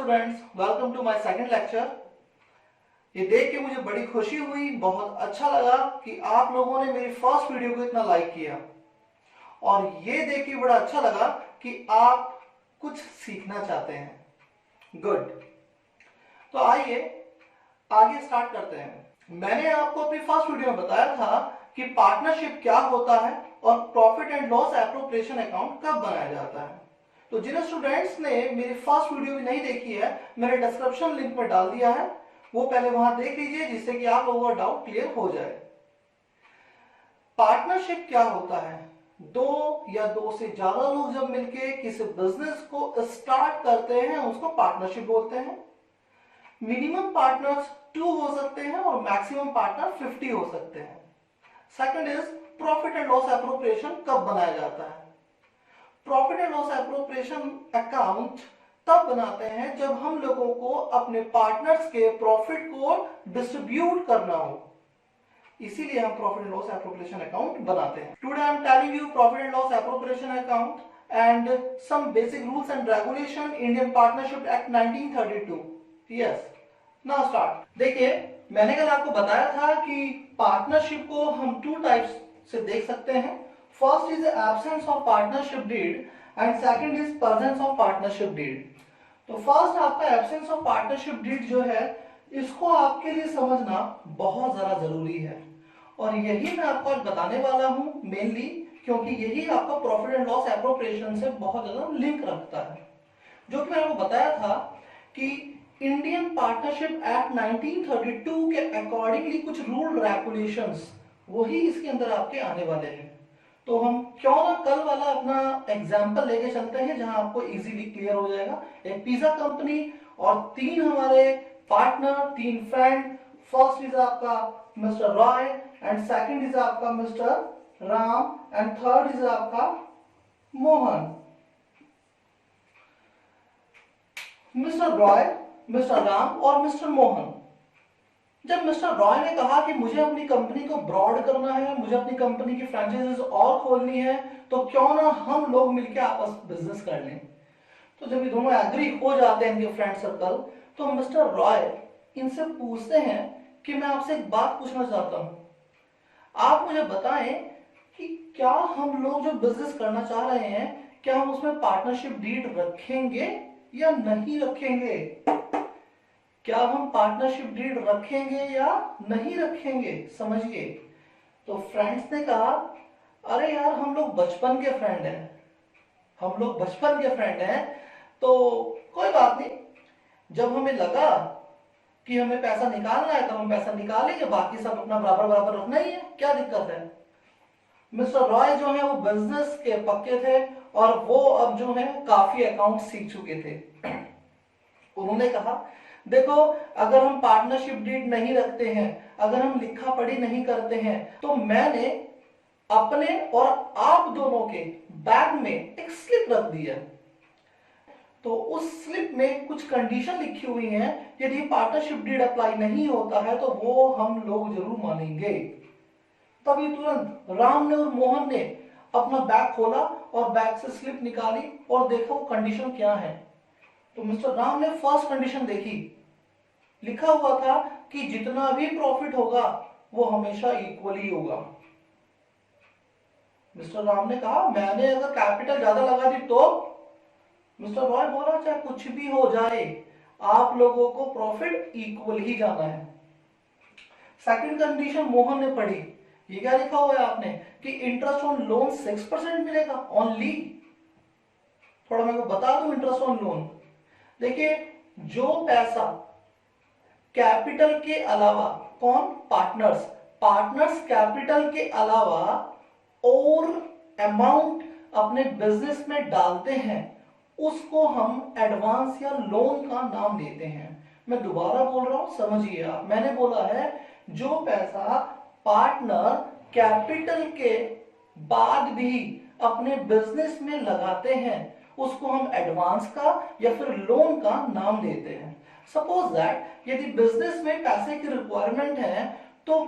Students, welcome to my second lecture. ये देख के मुझे बड़ी खुशी हुई, बहुत अच्छा लगा कि आप लोगों ने मेरी फर्स्ट वीडियो को इतना लाइक किया और ये देख के बड़ा अच्छा लगा कि आप कुछ सीखना चाहते हैं। गुड। तो आइए आगे स्टार्ट करते हैं। मैंने आपको अपनी फर्स्ट वीडियो में बताया था कि पार्टनरशिप क्या होता है और profit and loss appropriation account कब बनाया जाता है। तो जिन स्टूडेंट्स ने मेरी फर्स्ट वीडियो भी नहीं देखी है, मैंने डिस्क्रिप्शन लिंक में डाल दिया है, वो पहले वहां देख लीजिए जिससे कि आप लोगों का डाउट क्लियर हो जाए। पार्टनरशिप क्या होता है? दो या दो से ज्यादा लोग जब मिलके किसी बिजनेस को स्टार्ट करते हैं उसको पार्टनरशिप बोलते हैं। मिनिमम पार्टनर्स 2 हो सकते हैं और मैक्सिमम पार्टनर 50 हो सकते हैं। Second is profit and loss appropriation कब बनाया जाता है? Profit and loss appropriation account तब बनाते हैं जब हम लोगों को अपने पार्टनर्स के प्रॉफिट को डिस्ट्रीब्यूट करना हो, इसीलिए हम profit and loss appropriation account बनाते हैं। Today I am telling you profit and loss appropriation account and some basic rules and regulation Indian partnership act 1932। Yes, now start. देखिए, मैंने कल आपको बताया था कि पार्टनरशिप को हम 2 टाइप्स से देख सकते हैं। First is absence of partnership deed and second is presence of partnership deed. तो फर्स्ट आपका एब्सेंस ऑफ पार्टनरशिप डीड जो है, इसको आपके लिए समझना बहुत ज्यादा जरूरी है और यही मैं आपको आज बताने वाला हूं मेनली, क्योंकि यही आपका प्रॉफिट एंड लॉस एप्रोप्रिएशन से बहुत ज्यादा लिंक रखता है। जो कि मैंने आपको बताया था कि इंडियन पार्टनरशिप एक्ट 1932 के अकॉर्डिंगली कुछ रूल रेगुलेशंस वही इसके अंदर आपके आने वाले हैं। तो हम क्यों ना कल वाला अपना एग्जांपल लेके चलते हैं जहां आपको इजीली क्लियर हो जाएगा। एक पिज्जा कंपनी और 3 हमारे पार्टनर, 3 फ्रेंड। फर्स्ट इज आपका Mister Roy and second is आपका Mister Ram and third is आपका मोहन। मिस्टर रॉय, मिस्टर राम और मिस्टर मोहन। जब मिस्टर रॉय ने कहा कि मुझे अपनी कंपनी को ब्रॉड करना है, मुझे अपनी कंपनी की फ्रेंचाइजीज और खोलनी है, तो क्यों ना हम लोग मिलकर आपस बिजनेस कर लें। तो जब ये दोनों एग्री हो जाते हैं इनके फ्रेंड सर्कल, तो मिस्टर रॉय इनसे पूछते हैं कि मैं आपसे एक बात पूछना चाहता हूं, आप मुझे बताएं कि क्या हम लोग जो बिजनेस करना चाह रहे हैं, क्या हम उसमें पार्टनरशिप डीड रखेंगे या नहीं रखेंगे? क्या हम पार्टनरशिप डीड रखेंगे या नहीं रखेंगे? समझिए। तो फ्रेंड्स ने कहा, अरे यार हम लोग बचपन के फ्रेंड हैं, हम लोग बचपन के फ्रेंड हैं, तो कोई बात नहीं, जब हमें लगा कि हमें पैसा निकालना है तब हम पैसा निकालेंगे, बाकी सब अपना बराबर बराबर रखना ही है, क्या दिक्कत है। मिस्टर रॉय जो है वो बिजनेस के पक्के थे और वो अब जो है काफी अकाउंट सीख चुके थे। उन्होंने कहा, देखो अगर हम पार्टनरशिप डीड नहीं रखते हैं, अगर हम लिखा पढ़ी नहीं करते हैं, तो मैंने अपने और आप दोनों के बैग में एक स्लिप रख दिया। तो उस स्लिप में कुछ कंडीशन लिखी हुई हैं, यदि पार्टनरशिप डीड अप्लाई नहीं होता है तो वो हम लोग जरूर मानेंगे। तभी तुरंत राम ने और मोहन ने अपना बैग खोला और बैग से स्लिप निकाली और देखा वो कंडीशन क्या है। तो मिस्टर राम ने फर्स्ट कंडीशन देखी, लिखा हुआ था कि जितना भी प्रॉफिट होगा वो हमेशा इक्वली होगा। मिस्टर राम ने कहा, मैंने अगर कैपिटल ज्यादा लगा दी तो? मिस्टर रॉय बोला, चाहे कुछ भी हो जाए, आप लोगों को प्रॉफिट इक्वल ही जाना है। सेकंड कंडीशन मोहन ने पढ़ी, ये क्या लिखा हुआ है आपने कि इंटरेस्ट ऑन लोन 6% मिलेगा ओनली। थोड़ा मैं को बता दूं इंटरेस्ट ऑन लोन। देखिए, जो पैसा कैपिटल के अलावा, कौन? पार्टनर्स, पार्टनर्स कैपिटल के अलावा और अमाउंट अपने बिजनेस में डालते हैं, उसको हम एडवांस या लोन का नाम देते हैं। मैं दोबारा बोल रहा हूं, समझिए आप। मैंने बोला है जो पैसा पार्टनर कैपिटल के बाद भी अपने बिजनेस में लगाते हैं उसको हम एडवांस का या फिर लोन का नाम देते हैं। सपोज दैट यदि बिजनेस में पैसे की रिक्वायरमेंट है तो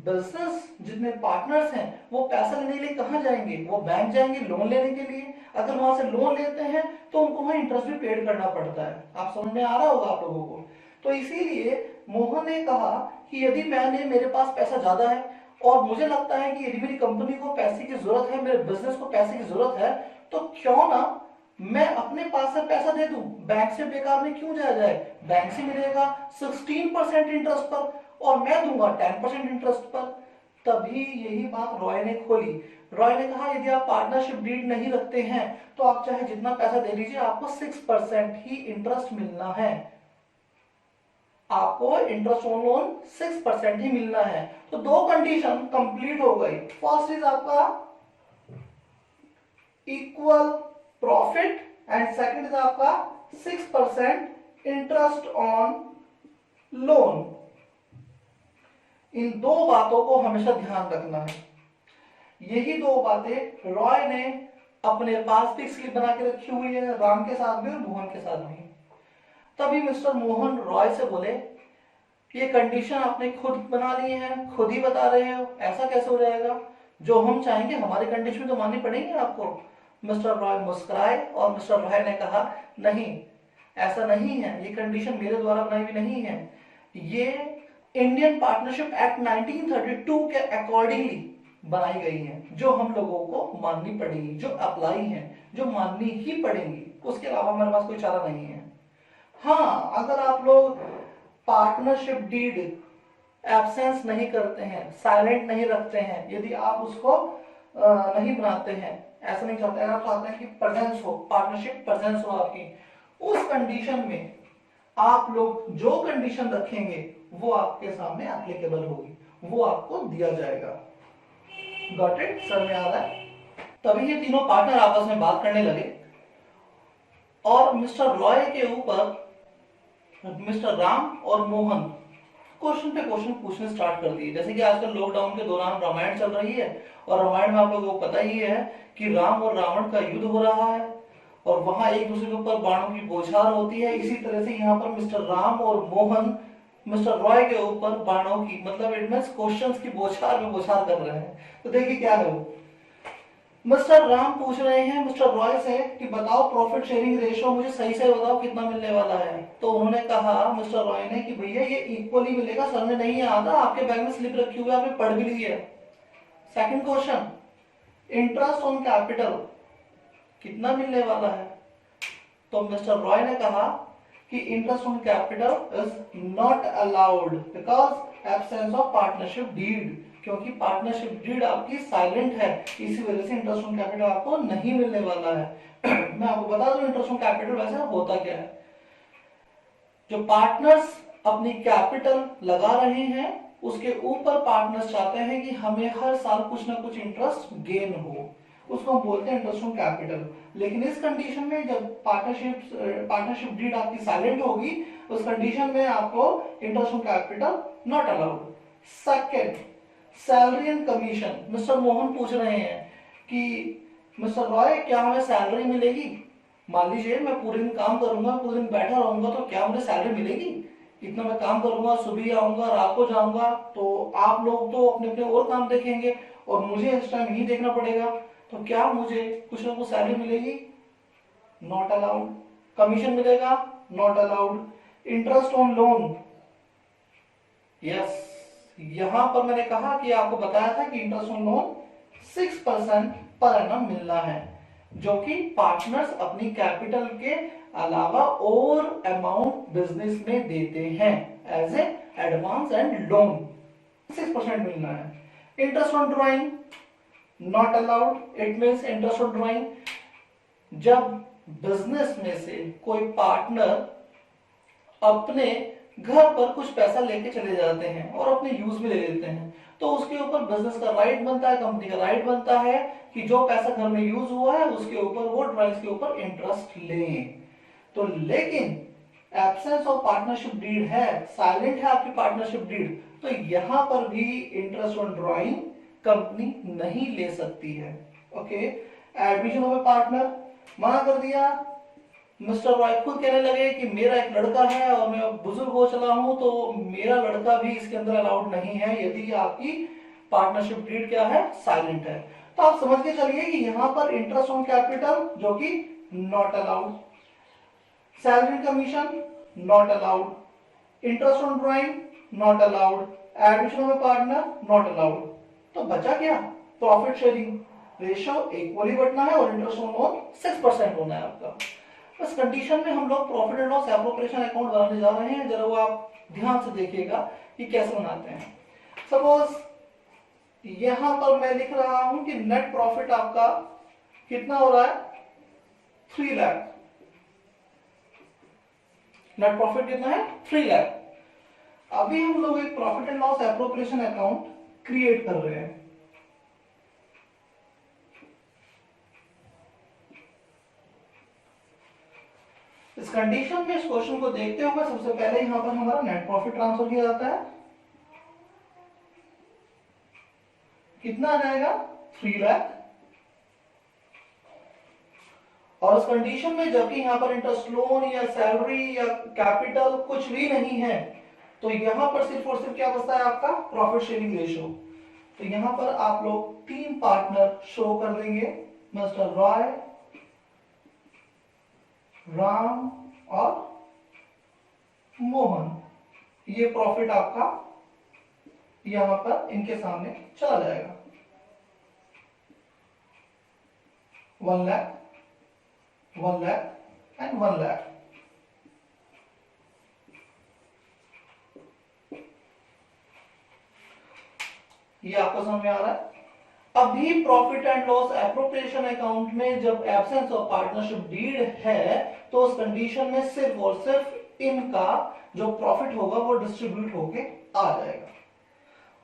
बिजनेस जितने पार्टनर्स हैं वो पैसा लेने के लिए कहाँ जाएंगे, वो बैंक जाएंगे लोन लेने के लिए। अगर वहां से लोन लेते हैं तो उनको वहां इंटरेस्ट भी पेड करना पड़ता है। आप समझ में आ रहा होगा आप लोगों को। तो इसीलिए मोहन ने कहा कि यदि मेरे पास पैसा ज्यादा है और मुझे लगता है कि यदि मेरी कंपनी को पैसे की जरूरत है, मेरे बिजनेस को पैसे की जरूरत है, तो क्यों ना मैं अपने पास से पैसा दे दूं, बैंक से बेकार में क्यों जाया जाए। बैंक से मिलेगा 16% इंटरेस्ट पर और मैं दूंगा 10% इंटरेस्ट पर। तभी यही बात रॉय ने खोली। रॉय ने कहा यदि आप पार्टनरशिप डीड नहीं रखते हैं तो आप चाहे जितना पैसा दे लीजिए, आपको 6% ही इंटरेस्ट मिलना है। आपको इंटरेस्ट ऑन लोन 6% ही मिलना है। तो दो कंडीशन कंप्लीट हो गई। फर्स्ट इज आपका equal profit and second is आपका 6% इंटरेस्ट ऑन लोन। इन दो बातों को हमेशा ध्यान रखना है। यही दो बातें रॉय ने अपने पास भी स्लिप बना के रखी हुई है, राम के साथ भी और मोहन के साथ भी। तभी मिस्टर मोहन रॉय से बोले ये कंडीशन आपने खुद बना ली है, खुद ही बता रहे हो, ऐसा कैसे हो जाएगा, जो हम चाहेंगे हमारी कंडीशन तो माननी पड़ेगी आपको। मिस्टर रॉय मुस्कुराए और मिस्टर रॉय ने कहा नहीं, ऐसा नहीं है, ये कंडीशन मेरे द्वारा बनाई हुई नहीं है, ये इंडियन पार्टनरशिप एक्ट 1932 के अकॉर्डिंगली बनाई गई है, जो हम लोगों को माननी पड़ेगी, जो अप्लाई है, जो माननी ही पड़ेगी, उसके अलावा हमारे पास कोई चारा नहीं है। हाँ, अगर आप लोग पार्टनरशिप डीड एब्सेंस नहीं करते हैं, साइलेंट नहीं रखते हैं, यदि आप उसको नहीं बनाते हैं, ऐसा नहीं चाहते हैं, आप चाहते हैं कि प्रेजेंस हो, पार्टनरशिप प्रेजेंस हो आपकी, उस कंडीशन में आप लोग जो कंडीशन रखेंगे वो आपके सामने एप्लीकेबल होगी, वो आपको दिया जाएगा। Got it? समझ में आ रहा है? तभी ये तीनों पार्टनर आपस में बात करने लगे और मिस्टर रॉय के ऊपर मिस्टर राम और मोहन क्वेश्चन पे क्वेश्चन पूछने स्टार्ट कर दिए। जैसे कि आजकल लॉकडाउन के दौरान रामायण चल रही है और रामायण में आप लोगों को पता ही है कि राम और रावण का युद्ध हो रहा है और वहां एक दूसरे के ऊपर बाणों की बौछार होती है। इसी तरह से यहाँ पर मिस्टर राम और मोहन मिस्टर रॉय के ऊपर बाणों की मतलब इट मींस क्वेश्चंस की बौछार में बौछार कर रहे हैं। तो देखिए क्या है वो। मिस्टर राम पूछ रहे हैं मिस्टर रॉय से कि बताओ प्रॉफिट शेयरिंग रेशियो मुझे सही से बताओ कितना मिलने वाला है। तो उन्होंने कहा मिस्टर रॉय ने कि भैया ये इक्वली मिलेगा, सर में नहीं आता, आपके बैग में स्लिप रखी हुई है, आपने पढ़ भी ली है। Second question, interest on capital कितना मिलने वाला है। तो मिस्टर रॉय ने कहा कि interest on capital is not allowed because absence of partnership deed, क्योंकि पार्टनरशिप डीड आपकी साइलेंट है, इसी वजह से इंटरेस्ट ऑन कैपिटल आपको नहीं मिलने वाला है। मैं आपको बता दूं इंटरेस्ट ऑन कैपिटल वैसे होता क्या है। जो पार्टनर्स अपनी कैपिटल लगा रहे हैं उसके ऊपर पार्टनर्स चाहते हैं कि हमें हर साल कुछ ना कुछ इंटरेस्ट गेन हो, उसको हम बोलते हैं इंटरेस्ट ऑन कैपिटल। लेकिन इस कंडीशन में जब पार्टनरशिप डीड आपकी साइलेंट होगी, उस कंडीशन में आपको interest on capital not allowed. Second, salary and commission. Mister Mohan पूछ रहे हैं कि मिस्टर रॉय क्या हमें सैलरी मिलेगी। मान लीजिए मैं पूरे दिन काम करूंगा, पूरे दिन बैठा रहूंगा, तो क्या मुझे सैलरी मिलेगी। इतना मैं काम करूंगा, सुबह आऊंगा रात को जाऊंगा, तो आप लोग तो अपने अपने और काम देखेंगे और मुझे इस टाइम ही देखना पड़ेगा, तो क्या मुझे कुछ ना कुछ सैलरी मिलेगी। Not allowed. कमीशन मिलेगा, not allowed. Interest on loan, yes, यहां पर मैंने कहा कि आपको बताया था कि interest on loan 6% per annum मिलना है, जो कि पार्टनर्स अपनी कैपिटल के अलावा और अमाउंट बिजनेस में देते हैं as a advance and loan, 6% मिलना है। Interest on drawing not allowed. It means interest on drawing, जब बिजनेस में से कोई पार्टनर अपने घर पर कुछ पैसा लेके चले जाते हैं और अपने यूज में ले लेते हैं, तो उसके ऊपर बिजनेस का राइट बनता है, कंपनी का राइट बनता है कि जो पैसा घर में यूज हुआ है उसके ऊपर, वो ड्राइंग्स के ऊपर इंटरेस्ट लें। तो लेकिन एब्सेंस ऑफ पार्टनरशिप डीड है, साइलेंट है आपकी पार्टनरशिप डीड, तो यहां पर भी इंटरेस्ट ऑन ड्राइंग कंपनी नहीं ले सकती है। Okay, admission of A partner मना कर दिया, मिस्टर रॉय खुद कहने लगे कि मेरा एक लड़का है और मैं बुजुर्ग हो चला हूं, तो मेरा लड़का भी इसके अंदर अलाउड नहीं है यदि आपकी पार्टनरशिप डीड क्या है, साइलेंट है। तो आप समझ के चलिए कि यहां पर इंटरेस्ट ऑन कैपिटल जो कि not allowed, salary commission not allowed, interest on drawing not allowed, admission of partner not allowed. तो बचा क्या, प्रॉफिट शेयरिंग रेशियो इक्वली बढ़ना है और इंटरेस्ट ऑन लोन 6% होना है आपका। इस कंडीशन में हम लोग profit and loss appropriation account बनाने जा रहे हैं, जरा वो आप ध्यान से देखिएगा कि कैसे बनाते हैं। सपोज यहां पर मैं लिख रहा हूं कि नेट प्रॉफिट आपका कितना हो रहा है, 3 लाख। नेट प्रॉफिट कितना है, 3 लाख। अभी हम लोग एक profit and loss appropriation account create कर रहे हैं। इस कंडीशन में इस क्वेश्चन को देखते हुए सबसे पहले यहां पर हमारा नेट प्रॉफिट ट्रांसफर किया जाता है। कितना आ जाएगा, 3 लाख। और इस कंडीशन में जबकि यहां पर इंटरेस्ट लोन या सैलरी या कैपिटल कुछ भी नहीं है, तो यहां पर सिर्फ और सिर्फ क्या बचता है आपका, प्रॉफिट शेयरिंग रेशियो। तो यहां पर आप लोग 3 पार्टनर शो कर देंगे, मिस्टर रॉय, राम और मोहन। ये प्रॉफिट आपका यहां पर इनके सामने चला जाएगा, 1 लाख, 1 लाख एंड 1 लाख। ये आपको समझ में आ रहा है। अभी profit and loss appropriation account में जब एब्सेंस ऑफ पार्टनरशिप डीड है, तो उस कंडीशन में सिर्फ और सिर्फ इनका जो प्रॉफिट होगा वो डिस्ट्रीब्यूट होके आ जाएगा।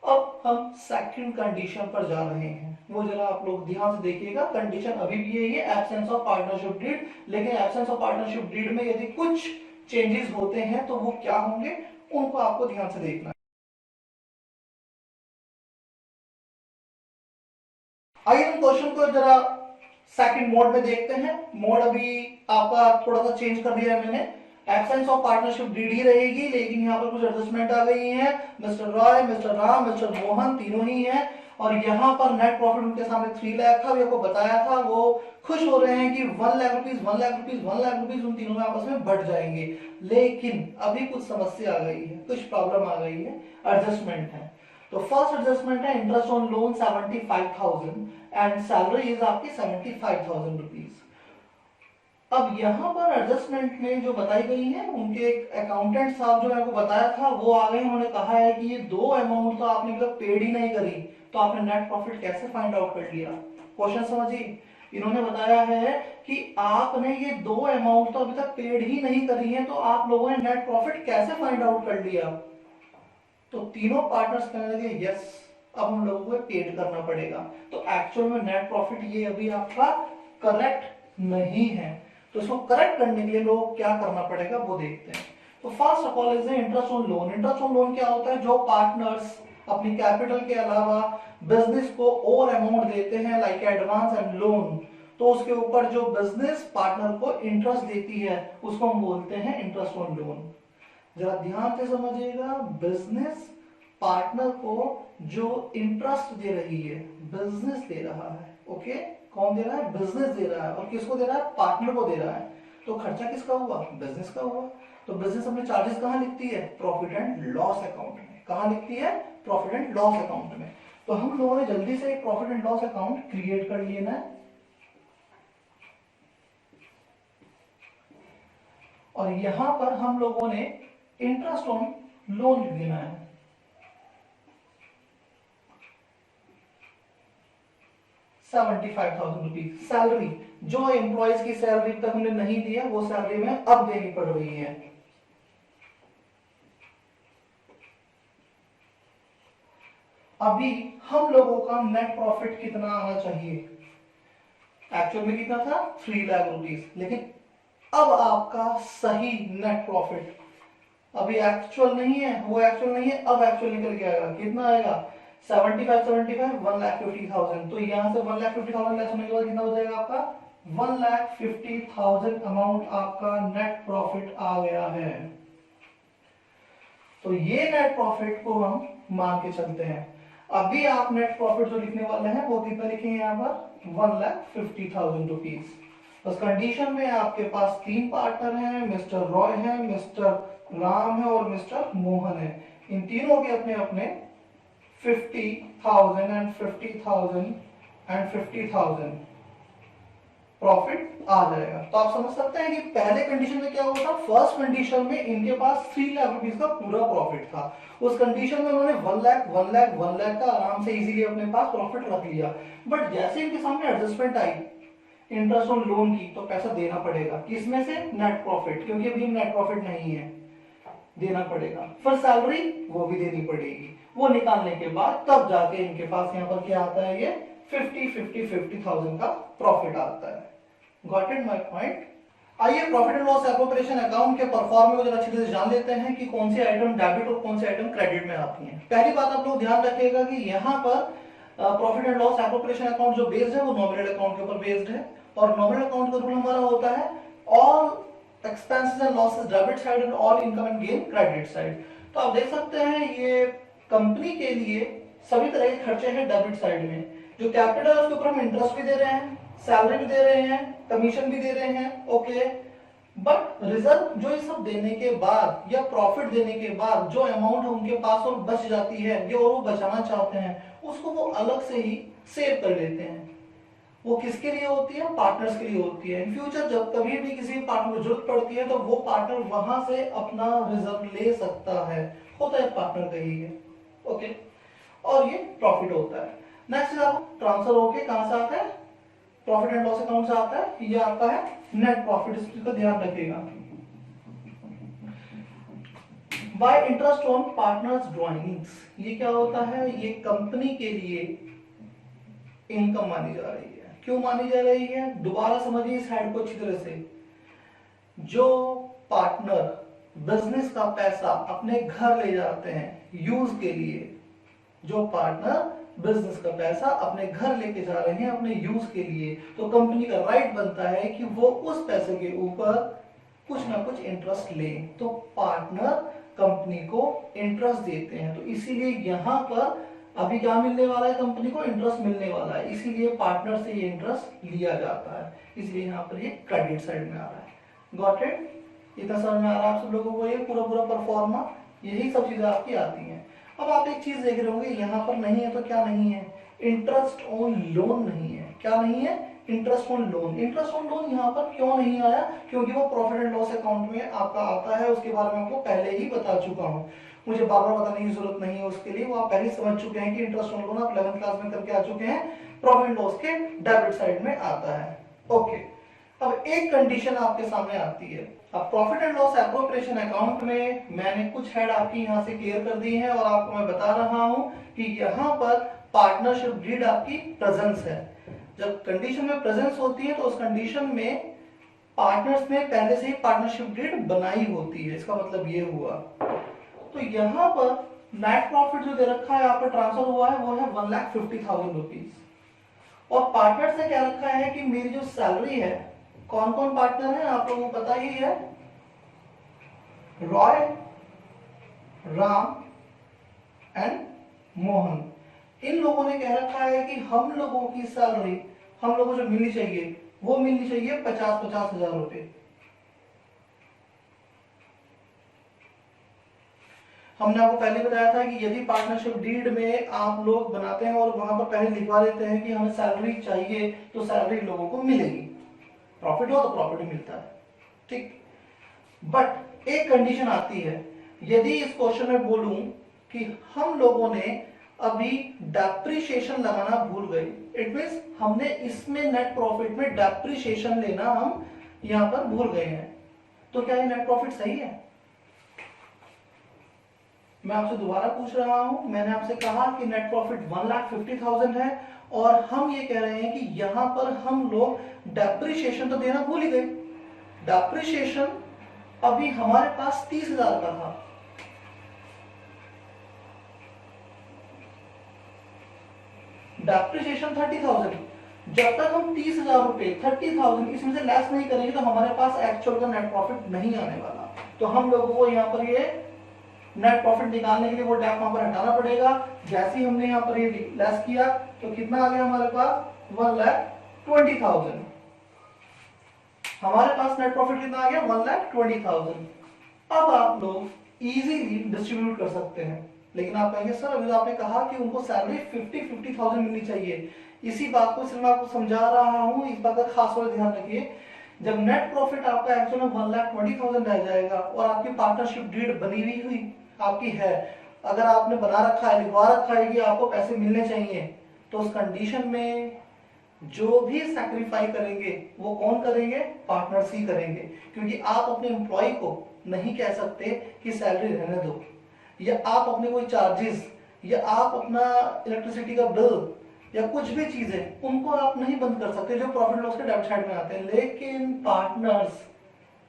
अब हम सेकंड कंडीशन पर जा रहे हैं, वो जरा आप लोग ध्यान से देखिएगा। कंडीशन अभी भी यही है, एब्सेंस ऑफ पार्टनरशिप डीड, लेकिन एब्सेंस ऑफ पार्टनरशिप डीड में यदि कुछ चेंजेस होते हैं तो वो क्या होंगे, उनको आपको ध्यान से देखना है। आइए हम क्वेश्चन को जरा सेकंड मोड में देखते हैं। मोड अभी आपका थोड़ा सा चेंज कर दिया है मैंने। एब्सेंस ऑफ पार्टनरशिप डीड ही रहेगी, लेकिन यहाँ पर कुछ एडजस्टमेंट आ गई है। Mister Roy, Mister Ram, mister Mohan तीनों ही हैं, और यहाँ पर नेट प्रॉफिट उनके सामने 3 लाख था। अभी आपको बताया था, वो खुश हो रहे हैं कि 1 lakh rupees, 1 lakh rupees, 1 lakh rupees उन तीनों में आपस में बढ़ जाएंगे। लेकिन अभी कुछ समस्या आ गई है, कुछ प्रॉब्लम आ गई है, एडजस्टमेंट है। तो फर्स्ट एडजस्टमेंट है interest on loan 75,000 and salary is आपकी 75,000 रुपीज। अब यहां पर एडजस्टमेंट में जो बताई गई है, उनके अकाउंटेंट साहब जो आपको बताया था वो आ गए। उन्होंने कहा है कि ये 2 अमाउंट तो आपने मतलब पेड ही नहीं करी, तो आपने नेट प्रॉफिट कैसे फाइंड आउट कर लिया। क्वेश्चन समझिए, इन्होंने बताया है कि आपने ये 2 अमाउंट तो अभी तक पेड ही नहीं करी है, तो आप लोगों ने नेट प्रॉफिट कैसे फाइंड आउट कर लिया। तो तीनों पार्टनर्स कहने लगे यस, अब हम लोगों को पेड करना पड़ेगा। तो एक्चुअल में नेट प्रॉफिट ये अभी आपका करेक्ट नहीं है, तो इसको करेक्ट करने के लिए लोग क्या करना पड़ेगा वो देखते हैं। तो first of all is interest on loan. Interest on loan क्या होता है, जो पार्टनर्स अपनी कैपिटल के अलावा बिजनेस को और अमाउंट देते हैं लाइक एडवांस एंड लोन, तो उसके ऊपर जो बिजनेस पार्टनर को इंटरेस्ट देती है उसको हम बोलते हैं इंटरेस्ट ऑन लोन। जरा ध्यान से समझिएगा, बिजनेस पार्टनर को जो इंटरेस्ट दे रही है, बिजनेस दे रहा है। ओके, कौन दे रहा है, बिजनेस दे रहा है, और किसको दे रहा है, पार्टनर को दे रहा है। तो खर्चा किसका हुआ, बिजनेस का हुआ। तो बिजनेस अपने चार्जेस कहां लिखती है, प्रॉफिट एंड लॉस अकाउंट में। कहां लिखती है, प्रॉफिट एंड लॉस अकाउंट में। तो हम लोगों ने जल्दी से एक profit and loss account create कर लेना है, और यहां पर हम लोगों ने इंटरेस्ट ऑन लोन लिख देना है। 75,000 रुपीज सैलरी, जो एम्प्लॉयज की सैलरी तक हमने नहीं दी है वो सैलरी में अब देनी पड़ रही है। अभी हम लोगों का नेट प्रॉफिट कितना आना चाहिए, एक्चुअल में कितना था, 3 लाख रुपीज, लेकिन अब आपका सही नेट प्रॉफिट अभी एक्चुअल नहीं है, वो एक्चुअल नहीं है, अब एक्चुअल निकल के आएगा। कितना आएगा, 75 1,50,000। तो यहां से 1,50,000 लेस होने के बाद कितना हो जाएगा आपका, 1,50,000 अमाउंट आपका नेट प्रॉफिट आ गया है। तो ये नेट प्रॉफिट को हम मान के चलते हैं। अभी आप नेट प्रॉफिट जो लिखने वाले हैं वो कितना लिखेंगे यहाँ पर 1,50,000 रुपीज। उस कंडीशन में आपके पास 3 पार्टनर हैं, मिस्टर रॉय है, मिस्टर राम है और मिस्टर मोहन है। इन तीनों के अपने अपने 50,000 एंड 50,000 एंड 50,000 प्रॉफिट आ जाएगा। तो आप समझ सकते हैं कि पहले कंडीशन में क्या हुआ था, फर्स्ट कंडीशन में इनके पास 3 लाख रुपीस का पूरा प्रॉफिट था। उस कंडीशन में उन्होंने 1 लाख का आराम से इजीली अपने पास प्रॉफिट रख लिया। बट जैसे इनके सामने adjustment I interest on loan की, तो पैसा देना पड़ेगा। किसमें से, नेट प्रॉफिट, क्योंकि अभी नेट प्रॉफिट नहीं है, देना पड़ेगा। फिर सैलरी वो भी देनी पड़ेगी। वो निकालने के बाद तब जाके इनके पास यहाँ पर क्या आता है, ये 50,000 का प्रॉफिट आता है। Got it my point. आइए profit and loss appropriation account के परफॉर्म को जरा अच्छी तरह से जान लेते हैं कि कौन सी आइटम डेबिट और कौन सी आइटम क्रेडिट में आती हैं। पहली बात आप लोग ध्यान रखिएगा कि यहाँ पर profit and loss appropriation account जो बेस्ड है वो नॉमिनल अकाउंट के ऊपर बेस्ड है। और नॉमिनल अकाउंट का रूल हमारा होता है all expenses and losses debit side and all income and gain credit side. तो आप देख सकते हैं ये कंपनी के लिए सभी तरह के खर्चे हैं डेबिट साइड में। जो कैपिटल है उसके ऊपर हम इंटरेस्ट भी दे रहे हैं, सैलरी भी दे रहे हैं, कमीशन भी दे रहे हैं, ओके। बट रिजर्व जो ये सब देने के बाद या प्रॉफिट देने के बाद जो अमाउंट उनके पास और बच जाती है या और वो बचाना चाहते हैं उसको वो अलग से ही सेव कर लेते हैं। वो किसके लिए होती है, पार्टनर्स के लिए होती है। इन फ्यूचर जब कभी भी किसी पार्टनर को जरूरत पड़ती है तो वो पार्टनर वहां से अपना रिजर्व ले सकता है, होता है पार्टनर का ही है, ओके। और ये प्रॉफिट होता है। नेक्स्ट ट्रांसफर होके कहां से आता है, प्रॉफिट एंड लॉस अकाउंट से आता है, ये आता है नेट प्रॉफिट। इसका ध्यान रखिएगा। Bye interest on partners drawings, ये क्या होता है, ये कंपनी के लिए इनकम मानी जा रही है। क्यों मानी जा रही है, दोबारा समझिए इस हेड को अच्छी तरह से। जो पार्टनर बिजनेस का पैसा अपने घर ले जाते हैं यूज के लिए, जो पार्टनर बिजनेस का पैसा अपने घर लेके जा रहे हैं अपने यूज के लिए, तो कंपनी का राइट बनता है कि वो उस पैसे के ऊपर कुछ ना कुछ इंटरेस्ट ले। तो पार्टनर कंपनी को इंटरेस्ट देते हैं। तो इसीलिए यहाँ पर अभी क्या मिलने वाला है, कंपनी को इंटरेस्ट मिलने वाला है, इसीलिए पार्टनर से ये इंटरेस्ट लिया जाता है। इसलिए यहाँ पर ये क्रेडिट साइड में आ रहा है। गॉट इट, इतना समझ में आ रहा है आप सब लोगों को, ये पूरा परफॉर्मा, यही सब चीजें आपकी आती हैं। अब आप एक चीज देख रहे होंगे यहाँ पर नहीं है, तो क्या नहीं है, इंटरेस्ट ऑन लोन नहीं है। क्या नहीं है, interest on loan. Interest on loan यहाँ पर क्यों नहीं आया, क्योंकि वो प्रॉफिट एंड लॉस अकाउंट में आपका आता है। उसके बारे में आपको पहले ही बता चुका हूँ, मुझे बार बार बताने की जरूरत नहीं है उसके लिए, वो आप पहले समझ चुके हैं कि इंटरेस्ट ऑन लोन आप 11th क्लास में करके आ चुके हैं, प्रॉफिट एंड लॉस के डेबिट साइड में आता है, ओके। अब एक कंडीशन आपके सामने आती है। अब profit and loss appropriation account में मैंने कुछ हेड आपकी यहाँ से क्लियर कर दी है और आपको मैं बता रहा हूँ कि यहाँ पर पार्टनरशिप डीड आपकी प्रेजेंस है। जब कंडीशन में प्रेजेंस होती है तो उस कंडीशन में पार्टनर्स ने पहले से ही पार्टनरशिप डीड बनाई होती है, इसका मतलब ये हुआ। तो यहाँ पर नेट प्रॉफिट जो दे रखा है आपका ट्रांसफर हुआ है वो है 1,50,000 रुपीज। और पार्टनर से क्या रखा है कि मेरी जो सैलरी है, कौन कौन पार्टनर है आप लोगों को पता ही है, रॉय, राम एंड मोहन। इन लोगों ने कह रखा है कि हम लोगों की सैलरी हम लोगों को जो मिलनी चाहिए वो मिलनी चाहिए 50-50 हजार रुपए। हमने आपको पहले बताया था कि यदि पार्टनरशिप डीड में आप लोग बनाते हैं और वहां पर पहले लिखवा देते हैं कि हमें सैलरी चाहिए, तो सैलरी लोगों को मिलेगी, प्रॉफिट हो तो प्रॉफिट ही मिलता है, ठीक। बट एक कंडीशन आती है, यदि इस क्वेश्चन में बोलूं कि हम लोगों ने अभी डेप्रिसिएशन लगाना भूल गए, इट मींस हमने इसमें नेट प्रॉफिट में डेप्रिसिएशन लेना हम यहां पर भूल गए हैं, तो क्या ये नेट प्रॉफिट सही है? मैं आपसे दोबारा पूछ रहा हूं, मैंने आपसे कहा कि नेट प्रॉफिट 1,50,000 है और हम ये कह रहे हैं कि यहां पर हम लोग डेप्रिसिएशन तो देना भूल ही गए। डेप्रिसिएशन अभी हमारे पास 30,000 का था, डेप्रिसिएशन 30,000, जब तक हम 30,000 रुपए 30,000 इसमें से लेस नहीं करेंगे तो हमारे पास एक्चुअल का नेट प्रॉफिट नहीं आने वाला। तो हम लोगों को यहाँ पर ये नेट प्रॉफिट निकालने के लिए वो डेफ वहां पर हटाना पड़ेगा। जैसे ही हमने यहाँ पर ये लेस किया तो कितना आ गया हमारे पास 1,20,000। हमारे पास नेट प्रॉफिट कितना आ गया 1,20,000। अब आप लोग इजीली डिस्ट्रीब्यूट कर सकते हैं। लेकिन आप कहेंगे सर अभी तो आपने कहा कि उनको सैलरी 50,000 मिलनी चाहिए। इसी बात को सिर्फ मैं आपको समझा रहा हूं, इस बात का खास तौर ध्यान रखिए। जब नेट प्रॉफिट आपका एक्चुअल में 1,20,000 रह जाएगा और आपकी पार्टनरशिप डीड बनी हुई आपकी है, अगर आपने बना रखा है, लिखवा रखा है कि आपको पैसे मिलने चाहिए, तो उस कंडीशन में जो भी सैक्रिफाई करेंगे वो कौन करेंगे? पार्टनर्स ही करेंगे। क्योंकि आप अपने एम्प्लॉय को नहीं कह सकते कि सैलरी रहने दो, या आप अपने कोई चार्जेस, या आप अपना इलेक्ट्रिसिटी का बिल या कुछ भी चीजें उनको आप नहीं बंद कर सकते जो प्रॉफिट लॉस के डेबिट साइड में आते हैं। लेकिन पार्टनर्स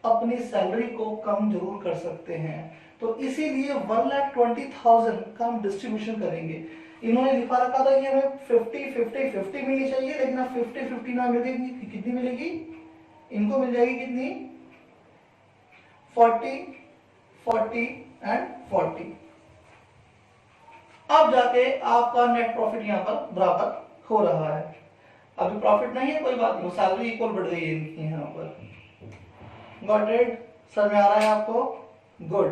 अपनी सैलरी को कम जरूर कर सकते हैं। तो इसीलिए 1,20,000 का हम डिस्ट्रीब्यूशन करेंगे। इन्होंने लिखा रखा था कि हमें 50-50-50 मिलनी चाहिए, लेकिन अब 50-50 ना मिलेगी, कितनी मिलेगी? इनको मिल जाएगी कितनी? 40-40 एंड 40। अब जाके आपका नेट प्रॉफिट यहां पर बराबर हो रहा है। अभी प्रॉफिट नहीं है, कोई बात नहीं, सैलरी इक्वल बढ़ गई है इनकी यहां पर। Got it? समझ में आ रहा है आपको? गुड।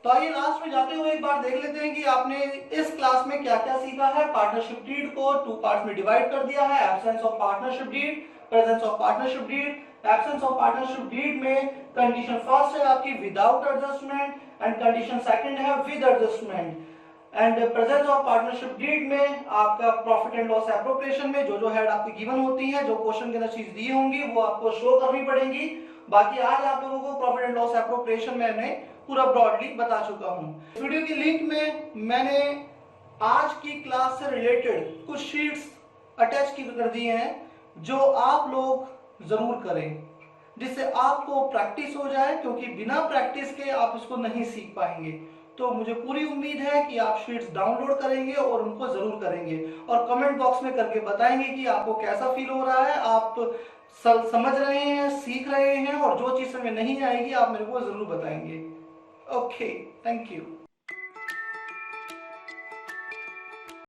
तो आइए लास्ट में जाते हुए एक बार देख लेते हैं कि आपने इस क्लास में क्या क्या सीखा है। पार्टनरशिप डीड को 2 पार्ट्स में डिवाइड कर दिया है, absence of partnership deed, presence of partnership deed. Absence of partnership deed में कंडीशन फर्स्ट है आपकी without adjustment and condition second है with adjustment. And presence of partnership deed में आपका प्रॉफिट एंड लॉस एप्रोप्रिएशन में जो हेड आपकी given होती है, जो क्वेश्चन के अंदर चीज दी होंगी वो आपको शो करनी पड़ेगी। बाकी आज आप लोगों को प्रॉफिट एंड लॉस एप्रोप्रिएशन मैंने पूरा ब्रॉडली बता चुका हूं। वीडियो की लिंक में मैंने आज की क्लास से रिलेटेड कुछ शीट्स अटैच कर दिए हैं जो आप लोग जरूर करें, जिससे आपको प्रैक्टिस हो जाए, क्योंकि बिना प्रैक्टिस के आप इसको नहीं सीख पाएंगे। तो मुझे पूरी उम्मीद है कि आप शीट्स डाउनलोड करेंगे और उनको जरूर करेंगे और कमेंट बॉक्स में करके बताएंगे कि आपको कैसा फील हो रहा है, आप समझ रहे हैं, सीख रहे हैं, और जो चीज समझ में नहीं आएगी आप मेरे को जरूर बताएंगे। Okay, thank you.